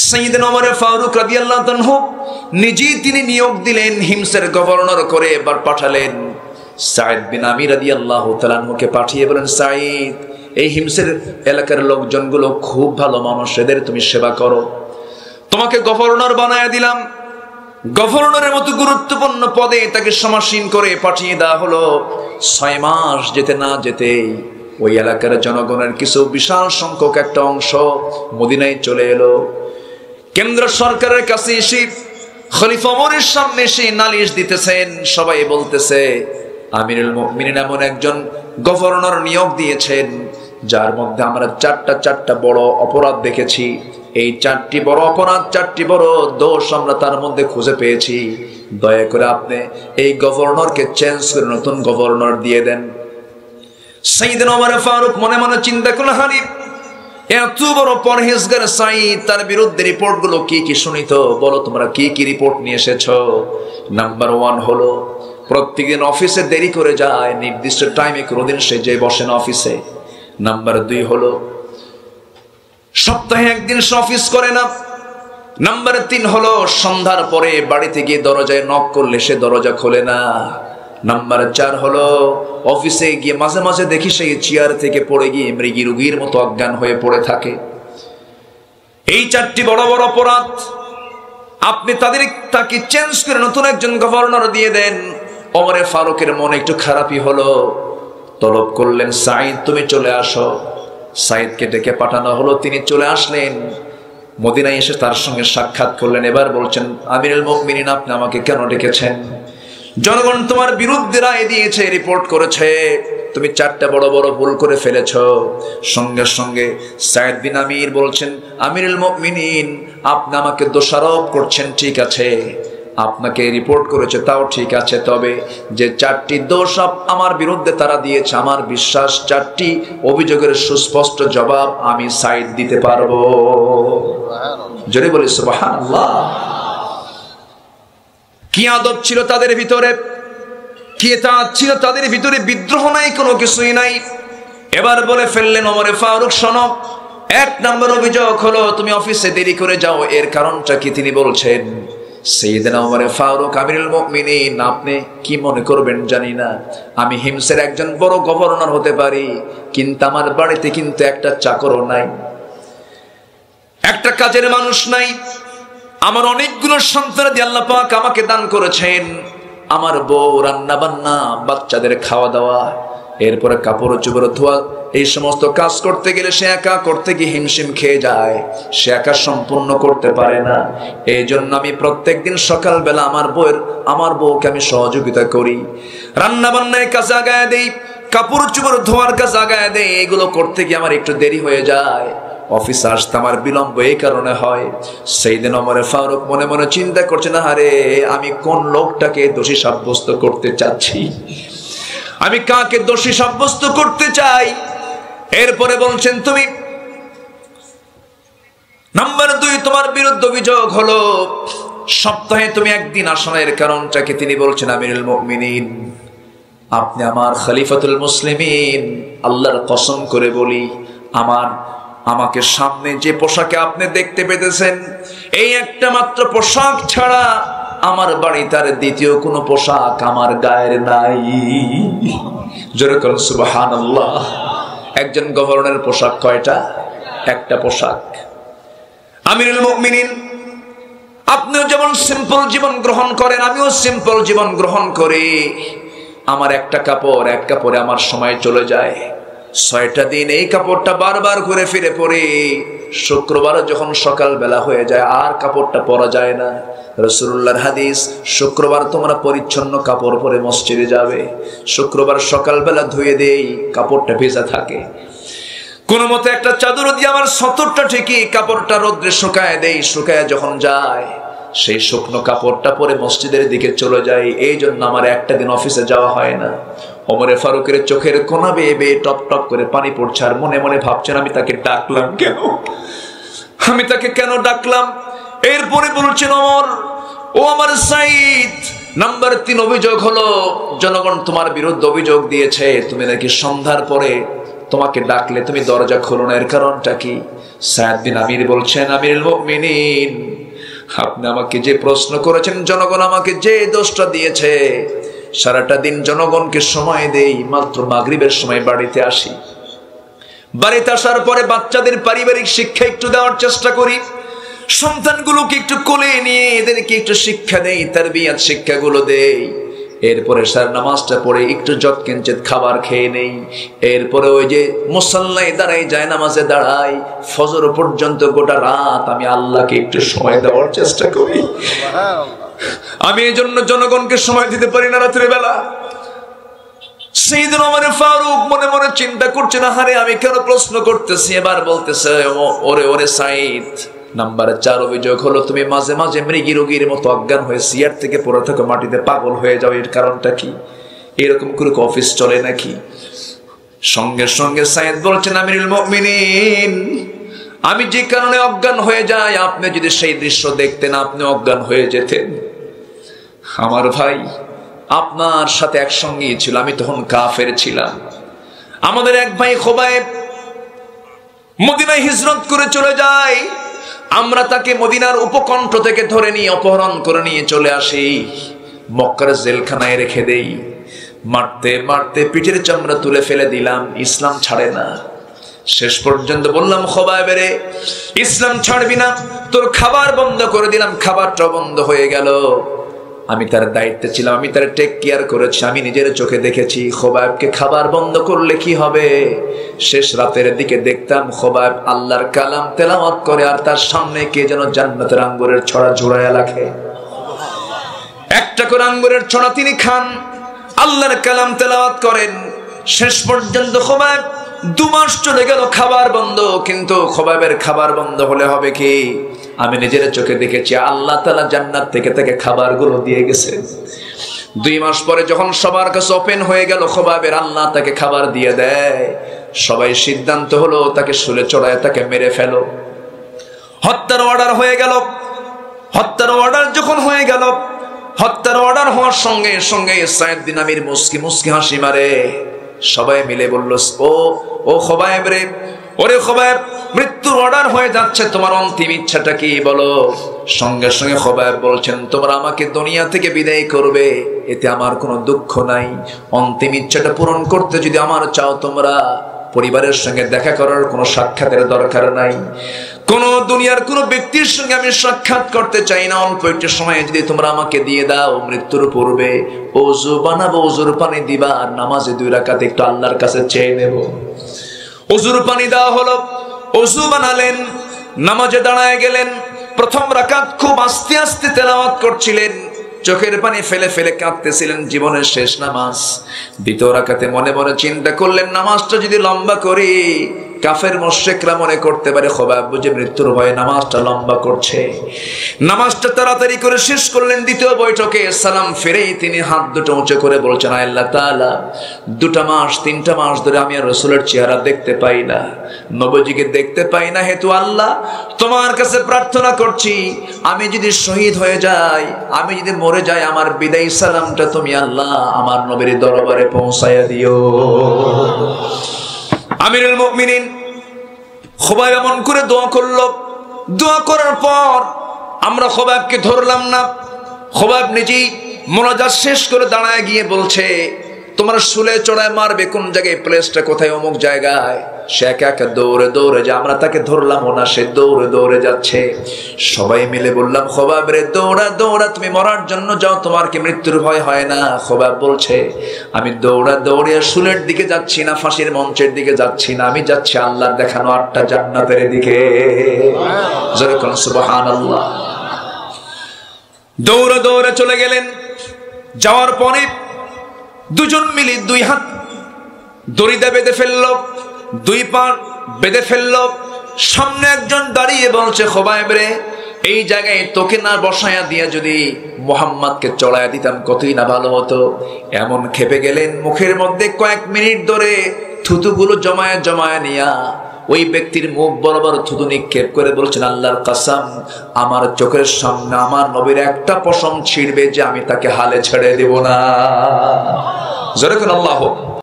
সাইয়েদনা ওমর ফারুক রাদিয়াল্লাহু আনহু নিজেই তিনি নিয়োগ দিলেন, হিমসের গভর্নর করে এবার পাঠালেন সাঈদ বিন আমির রাদিয়াল্লাহু তাআলা আনহুকে পাঠিয়ে বলেন, সাঈদ, এই হিমসের এলাকার লোকজনগুলো খুব ভালো মানুষ, এদের তুমি সেবা করো, তোমাকে গভর্নর বানায় দিলাম। গভর্নরের মতো গুরুত্বপূর্ণ পদে তাকে সমাসীন করে পাঠিয়ে দেওয়া হলো। 6 মাস যেতে না যেতেই ওই এলাকার জনগণের কিছু বিশাল সংখ্যক একটা অংশ মদিনায় চলে এলো। কেন্দ্র সরকারের কাছে এসে খলিফা ওমরের সামনে এসে নালিশ দিতেছেন। সবাই বলতেছে, আমিরুল মুমিনিন এমন একজন গভর্নর নিয়োগ দিয়েছেন যার মধ্যে আমরা চারটা বড় অপরাধ দেখেছি। এই 4টি বড় অপরাধ, 4টি বড় দোষ আমরা তার মধ্যে খুঁজে পেয়েছি। দয়া করে আপনি এই গভর্নরকে চেঞ্জ করে নতুন গভর্নর দিয়ে দেন। সাইয়েদনা ওমর ফারুক মনে মনে চিন্তা করলেন, হানি এত বড় পরহেজগার সাঈদ, তার বিরুদ্ধে রিপোর্টগুলো কি কি শুনিত, বলো তোমরা কি কি রিপোর্ট নিয়ে এসেছো। নাম্বার 1 হলো প্রত্যেকদিন অফিসে দেরি করে যায়, নির্দিষ্ট টাইমে কোনোদিন সে যে বসে না অফিসে। নাম্বার 2 হলো সপ্তাহে একদিন সে অফিস করে না। নাম্বার 3 হলো সন্ধ্যার পরে বাড়িতে গিয়ে দরজায় নক করলে সে দরজা খোলে না। নাম্বার 4 হলো অফিসে গিয়ে মাঝে মাঝে দেখি সেই চেয়ার থেকে পড়ে গিয়ে মৃগী রোগীর মতো অজ্ঞান হয়ে পড়ে থাকে। এই 4টি বড় বড় অপরাধ, আপনি তাকে চেঞ্জ করে নতুন একজন গভর্নর দিয়ে দেন। ওমর ফারুকের মনে একটু খারাপই হলো, তলব করলেন, সাঈদ তুমি চলে আসো। সাঈদকে ডেকে পাঠানো হলো, তিনি চলে আসলেন। মদিনায় এসে তার সঙ্গে সাক্ষাৎ করলেন। এবার বলছেন, আমিরুল মুমিনিন, আপনি আমাকে কেন ডেকেছেন? জনগণ তোমার বিরুদ্ধে রায় দিয়েছে, রিপোর্ট করেছে, তুমি 4টা বড় বড় ভুল করে ফেলেছ। সঙ্গে সঙ্গে সাঈদ বিন আমির বলছেন, আমিরুল মুমিনিন, আপনি আমাকে দোষারোপ করছেন, ঠিক আছে, আপনাকে রিপোর্ট করেছে তাও ঠিক আছে, তবে যে 4টি দোষ আমার বিরুদ্ধে তারা দিয়েছে, আমার বিশ্বাস 4টি অভিযোগের সুস্পষ্ট জবাব আমি সাঈদ দিতে পারবো। জোরে বলি সুবহানাল্লাহ। কি আদব ছিল তাদের ভিতরে, কি ইতাআত ছিল তাদের ভিতরে, বিদ্রোহ নাই, কোনো কিছুই নাই। এবার বলে ফেললেন, ওমর ফারুক শোনো, 1 নম্বর অভিযোগ হলো তুমি অফিসে দেরি করে যাও, এর কারণটা কি? তিনি বলছেন, সাইয়েদনা ওমর ফারুক, আমিরুল মুমিনিন, আপনি কি মনে করবেন জানি না, আমি হিমসের একজন বড় গভর্নর হতে পারি, কিন্তু আমার বাড়িতে কিন্তু একটা চাকরও নাই, একটা কাজের মানুষ নাই। আমার অনেকগুলো সন্তান দিয়ে আল্লাহ পাক আমাকে দান করেছেন। আমার বউ রান্না বান্না, বাচ্চাদের খাওয়া দাওয়া, এরপরে কাপড় চোপড় ধোয়া, এই সমস্ত কাজ করতে গেলে সে একা করতে গিয়ে হিমশিম খেয়ে যায়, সে একা সম্পূর্ণ করতে পারে না। এই জন্য আমি প্রত্যেকদিন সকালবেলা আমার বউকে আমি সহযোগিতা করি, রান্না বান্নায় কাজে আগায় দেই, কাপড় চোপড় ধোয়ার কাজে আগায় দেই। এগুলো করতে গিয়ে আমার একটু দেরি হয়ে যায়, অফিসে আসতে আমার বিলম্ব এই কারণে হয়। সাইয়েদনা ওমর ফারুক মনে মনে চিন্তা করছেন, আরে আমি কোন লোকটাকে দোষী সাব্যস্ত করতে চাচ্ছি, আমি কাকে দোষী সাব্যস্ত করতে চাই। এরপরে বলছেন, তুমি নাম্বার 2, তোমার বিরুদ্ধে অভিযোগ হলো সপ্তাহে তুমি একদিন আসো না, এর কারণটাকে? তিনি বলছেন, আমিরুল মুমিনিন, আপনি আমার খলিফাতুল মুসলিমিন, আল্লাহর কসম করে বলি, আমাকে সামনে যে পোশাকে আপনি দেখতে পেতেছেন, এই একটা মাত্র পোশাক ছাড়া আমার বাড়িতে আর দ্বিতীয় কোনো পোশাক আমার গায়ের নাই। জোরে করুন সুবহানাল্লাহ। একজন গভর্নরের পোশাক কয়টা? একটা পোশাক। আমিরুল মুমিনিন, আপনিও যেমন সিম্পল জীবন গ্রহণ করেন, আমিও সিম্পল জীবন গ্রহণ করি। আমার একটা কাপড়, এক কাপড়ে আমার সময় চলে যায় 6টা দিন। এই কাপড়টা বারবার ঘুরে ফিরে পরে শুক্রবার যখন সকাল বেলা হয়ে যায় আর কাপড়টা পরা যায় না। রাসূলুল্লাহর হাদিস, শুক্রবার তোমরা পরিচ্ছন্ন কাপড় পরে মসজিদে যাবে, শুক্রবার সকালবেলা ধুয়ে দেই, কাপড়টা ভেজা থাকে। কোন মতে একটা চাদর দিয়ে আমার সতরটা ঠিকই কাপড়টা রোদ্রে শুকায় দেই, শুকায় যখন যায় সেই শুকনো কাপড়টা পরে মসজিদের দিকে চলে যায়। এই জন্য আমার একটা দিন অফিসে যাওয়া হয় না। ওমর ফারুকের চোখের কোনা বেয়ে বেয়ে টপ টপ করে পানি পড়ছে, আর মনে মনে ভাবছেন, আমি তাকে ডাকলাম কেন, আমি তাকে কেন ডাকলাম? এরপরে বলছেন, ওমর, ও আমার সাঈদ, নাম্বার 3 অভিযোগ হলো জনগণ তোমার বিরুদ্ধে অভিযোগ দিয়েছে, তুমি নাকি সন্ধ্যার পরে তোমাকে ডাকলে তুমি দরজা খোলো না, এর কারণটা কি? সায়েদ বিন আমির বলছেন, আমিরুল মুমিনিন, আপনি আমাকে যে প্রশ্ন করেছেন, জনগণ আমাকে যে দোষটা দিয়েছে, সারাটা দিন জনগণকে সময় দেই, মাত্র মাগরিবের সময় বাড়িতে আসি। বাড়িতে আসার পরে বাচ্চাদের পারিবারিক শিক্ষা একটু দেওয়ার চেষ্টা করি, সন্তানগুলোকে একটু কোলে নিয়ে এদেরকে একটু শিক্ষা দেই, তারবিয়াত শিক্ষাগুলো দেই। এরপরে সার নামাজটা পড়ে একটু যৎকিঞ্চিত খাবার খেয়ে নেই। এরপরে ওই যে মুসাল্লায় দাঁড়াই, যায় নামাজে দাঁড়াই, ফজর পর্যন্ত গোটা রাত আমি আল্লাহকে একটু সময় দেওয়ার চেষ্টা করি। আমি এই জন্য জনগণকে সময় দিতে পারি না রাত্রে বেলা। সাইয়েদনা ওমর ফারুক মনে মনে চিন্তা করছে, না হারে আমি কেন প্রশ্ন করতেছি। এবার বলতেছে, ওরে ওরে সাইদ, নাম্বার 4 অভিযোগ হলো তুমি মাঝে মাঝে মৃগী রোগীর মতো অজ্ঞান হয়ে চেয়ার থেকে পড়ে থাকো, মাটিতে পাগল হয়ে যাও। এর কারণটা কি? এরকম করে অফিস চলে নাকি? সঙ্গে সঙ্গে সাইয়েদ বলছেন, আমিরুল মুমিনিন, আমি যে কারণে অজ্ঞান হয়ে যাই, আপনি যদি সেই দৃশ্য দেখতেন আপনি অজ্ঞান হয়ে যেতেন। আমার ভাই আপনার সাথে একসঙ্গেই ছিল, আমি তখন কাফের ছিলাম। আমাদের এক ভাই খোবাইব মদিনায় হিজরত করে চলে যায়, আমরা তাকে মদিনার উপকণ্ঠ থেকে ধরে নিয়ে অপহরণ করে নিয়ে চলে আসি, মক্কার জেলখানায় রেখে দেই। মারতে মারতে পিঠের চামড়া তুলে ফেলে দিলাম, ইসলাম ছাড়ে না। শেষ পর্যন্ত বললাম, খোবাইব রে, ইসলাম ছাড়বি না, তোর খাবার বন্ধ করে দিলাম। খাবারটা বন্ধ হয়ে গেল। আমি তার দায়িত্বে ছিলাম, আমি তার টেক কেয়ার করেছি, আমি নিজের চোখে দেখেছি খোবাইবকে খাবার বন্ধ করলে কি হবে। শেষ রাতের দিকে দেখতাম খোবাইব আল্লাহর কালাম তেলাওয়াত করে, আর তার সামনে কে যেন জান্নাতের আঙ্গুরের ছড়া ঝুরাইয়া রাখে। একটা করে আঙ্গুরের ছড়া তিনি খান, আল্লাহর কালাম তেলাওয়াত করেন। শেষ পর্যন্ত খোবাইব 2 মাস চলে গেল, খাবার বন্ধ। কিন্তু খোবাইবের খাবার বন্ধ হলে হবে কি? আমি নিজের চোখে দেখেছি আল্লাহ তাআলা জান্নাত থেকে তাকে খাবারগুলো দিয়ে গেছে। 2 মাস পরে যখন সবার কাছে ওপেন হয়ে গেল খোবাইবের, আল্লাহ তাকে খাবার দিয়ে দেয়। সবাই সিদ্ধান্ত হলো তাকে শুলে চড়ায় তাকে মেরে ফেলো। হত্যার অর্ডার হয়ে গেল। হত্যার অর্ডার যখন হয়ে গেল, হত্যার অর্ডার হওয়ার সঙ্গে সঙ্গে সাইয়েদ বিন আমির মুস্কি মুস্কি হাসি মারে। সবাই মিলে বলল, ও খোবাইব রে, ওরে খোবাইব, মৃত্যুর অর্ডার হয়ে যাচ্ছে, তোমার অন্তিম ইচ্ছাটা কি বলো? সঙ্গে সঙ্গে খোবাইব বলছেন, তোমরা আমাকে দুনিয়া থেকে বিদায় করবে, এতে আমার কোনো দুঃখ নাই। অন্তিম ইচ্ছাটা পূরণ করতে যদি আমার চাও, তোমরা পরিবারের সঙ্গে দেখা করার কোনো সাক্ষাতের দরকার নাই। কোন দুনিয়ার কোন ব্যক্তির সঙ্গে আমি সাক্ষাৎ করতে চাই না। অল্প একটু সময় যদি তোমরা আমাকে দিয়ে দাও, মৃত্যুর পূর্বে ওযু বানাবো, ওযুর পানি দিবা, আর নামাজে 2 রাকাত একটু আল্লাহর কাছে চেয়ে নেব। ওযুর পানি দেওয়া হলো, ওযু বানালেন, নামাজে দাঁড়ায় গেলেন। প্রথম রাকাত খুব আস্তে আস্তে তেলাওয়াত করছিলেন, চোখের পানি ফেলে ফেলে কাঁদতেছিলেন, জীবনের শেষ নামাজ। দ্বিতীয় রাকাতে মনে মনে চিন্তা করলেন, নামাজটা যদি লম্বা করি, কাফের মুশরিকরা মনে করতে পারে খোবাইব বুঝে মৃত্যুর ভয়ে নামাজটা লম্বা করছে। নামাজটা তাড়াতাড়ি করে শেষ করলেন। দ্বিতীয় বৈঠকে সালাম ফিরেই তিনি হাত দুটো উঁচু করে বলছেন, আল্লাহ তাআলা, 2 মাস 3 মাস ধরে আমি আর রাসূলের চেহারা দেখতে পাই না, নবীজিকে দেখতে পাই না। হেতু আল্লাহ, তোমার কাছে প্রার্থনা করছি, আমি যদি শহীদ হয়ে যাই, আমি যদি মরে যাই, আমার বিদায় সালামটা তুমি আল্লাহ আমার নবীর দরবারে পৌঁছায়া দিও। আমিরুল মুমিনিন খোবাইব এমন করে দোয়া করলো। দোয়া করার পর আমরা খোবাইবকে ধরলাম না। খোবাইব নিজেই মোনাজাত শেষ করে দাঁড়ায় গিয়ে বলছে, তোমরা শুলে চড়ায় মারবে কোন জায়গায়, প্লেসটা কোথায়, অমুক জায়গায়। সে একা একা দৌড়ে দৌড়ে যে আমরা তাকে ধরলাম না, সে দৌড়ে দৌড়ে যাচ্ছে। সবাই মিলে বললাম, খোবাইব রে, দৌড়া দৌড়া, তুমি মরার জন্য যাও, তোমার কি মৃত্যুর ভয় হয় না? খোবাইব বলছে, আমি দৌড়া দৌড়ে শুলের দিকে যাচ্ছি না, ফাঁসির মঞ্চের দিকে যাচ্ছি না, আমি যাচ্ছি আল্লাহর দেখানো 8টা জান্নাতের দিকে। জোরে কোন সুবহানাল্লাহ। দৌড়ে দৌড়ে চলে গেলেন। যাওয়ার পরে 2জন মিলে 2 হাত দড়িতে বেঁধে ফেললো, 2 পা বেঁধে ফেললো। সামনে একজন দাঁড়িয়ে বলছে, খোবাইব রে, এই জায়গায় তোকে না বসায়া দিয়ে যদি মুহাম্মদকে চড়াইয়া দিতাম কতই না ভালো হতো। এমন খেপে গেলেন, মুখের মধ্যে কয়েক মিনিট ধরে থুতুগুলো জমায়া জমায়া নিয়া ওই ব্যক্তির মুখ বরাবর থুতু নিক্ষেপ করে বলছেন, আল্লাহর কসম, আমার চোখের সামনে আমার নবীর একটা পশম ছিঁড়বে যে আমি তাকে হালে ছেড়ে দেব না। জোরে কোন আল্লাহ।